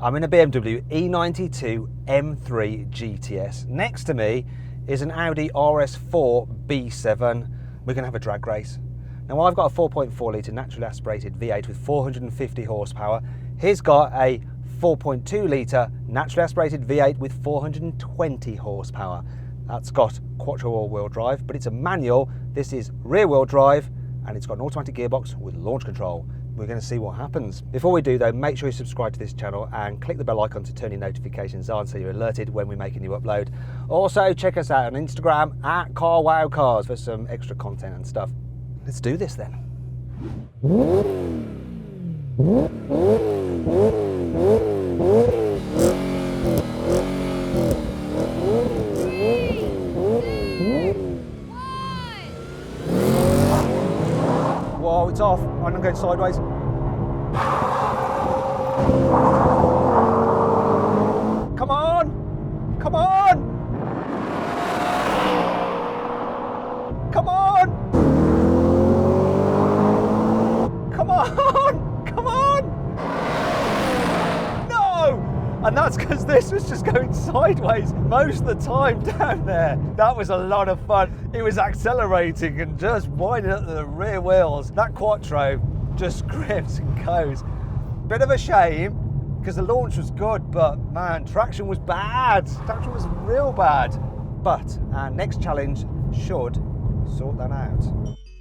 I'm in a BMW E92 M3 GTS. Next to me is an Audi RS4 B7. We're going to have a drag race. Now I've got a 4.4 litre naturally aspirated V8 with 450 horsepower. He's got a 4.2 litre naturally aspirated V8 with 420 horsepower. That's got quattro all-wheel drive, but it's a manual. This is rear-wheel drive, and it's got an automatic gearbox with launch control. We're going to see what happens. Before we do though, make sure you subscribe to this channel and click the bell icon to turn your notifications on so you're alerted when we make a new upload. Also, check us out on Instagram at carwow for some extra content and stuff. Let's do this then. Whoa, it's off. I'm going sideways. Come on! Come on! Come on! Come on! Come on! No! And that's because this was just going sideways most of the time down there. That was a lot of fun. It was accelerating and just winding up the rear wheels. That quattro just screams and goes. Bit of a shame because the launch was good, but man, traction was bad. Traction was real bad. But our next challenge should sort that out.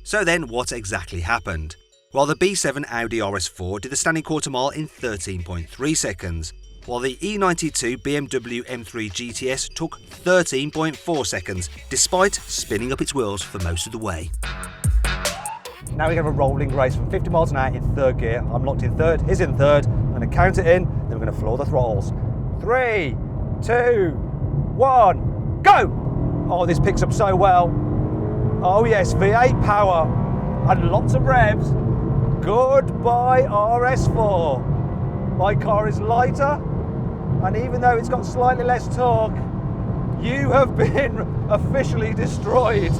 So then what exactly happened? Well, the B7 Audi RS4 did the standing quarter mile in 13.3 seconds, while the E92 BMW M3 GTS took 13.4 seconds, despite spinning up its wheels for most of the way. Now we have a rolling race from 50 miles an hour in third gear. I'm locked in third, he's in third. I'm going to count it in, then we're going to floor the throttles. 3, 2, 1, go! Oh, this picks up so well. Oh yes, V8 power and lots of revs. Goodbye RS4. My car is lighter, and even though it's got slightly less torque, you have been officially destroyed.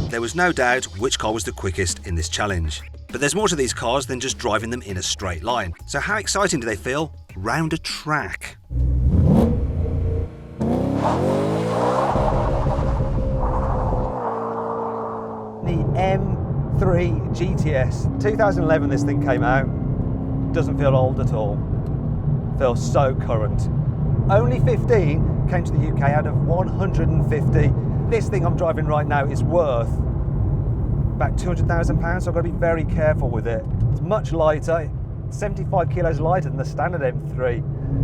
There was no doubt which car was the quickest in this challenge. But there's more to these cars than just driving them in a straight line. So how exciting do they feel round a track? The M3 GTS, 2011 this thing came out. Doesn't feel old at all. Feels so current. Only 15 came to the UK out of 150. This thing I'm driving right now is worth about £200,000, so I've got to be very careful with it. It's much lighter, 75 kilos lighter than the standard M3.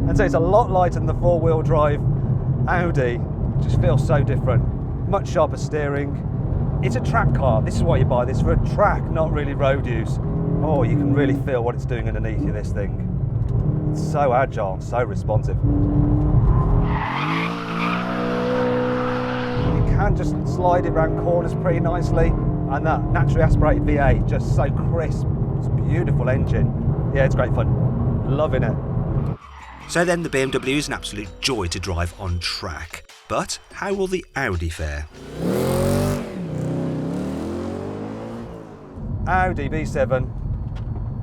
And so it's a lot lighter than the four-wheel drive Audi. It just feels so different. Much sharper steering. It's a track car. This is why you buy this, for a track, not really road use. Oh, you can really feel what it's doing underneath you, this thing. It's so agile, so responsive. Can just slide it around corners pretty nicely, and that naturally aspirated V8 just so crisp. It's a beautiful engine. Yeah, it's great fun. Loving it. So then the BMW is an absolute joy to drive on track. But how will the Audi fare? Audi B7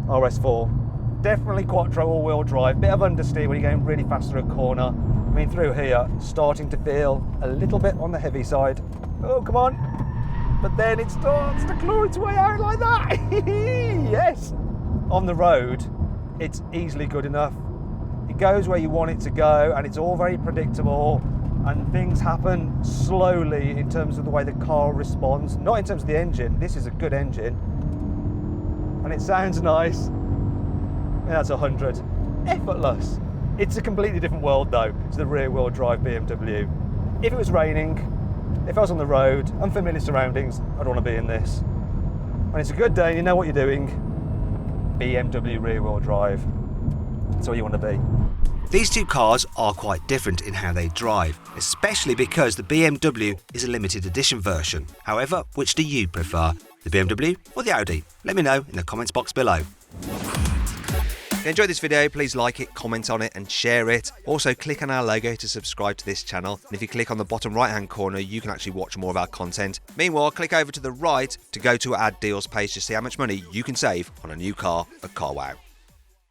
RS4. Definitely quattro all-wheel drive. Bit of understeer when you're going really fast through a corner. I mean, through here, starting to feel a little bit on the heavy side. Oh, come on. But then it starts to claw its way out like that. Yes. On the road, it's easily good enough. It goes where you want it to go, and it's all very predictable, and things happen slowly in terms of the way the car responds. Not in terms of the engine. This is a good engine. And it sounds nice. And that's 100. Effortless. It's a completely different world though to the rear-wheel drive BMW. If it was raining, if I was on the road, unfamiliar surroundings, I'd want to be in this. When it's a good day and you know what you're doing, BMW rear-wheel drive. That's where you want to be. These two cars are quite different in how they drive, especially because the BMW is a limited edition version. However, which do you prefer, the BMW or the Audi? Let me know in the comments box below. If you enjoyed this video, please like it, comment on it and share it. Also click on our logo to subscribe to this channel, and if you click on the bottom right hand corner you can actually watch more of our content. Meanwhile, click over to the right to go to our deals page to see how much money you can save on a new car at CarWow.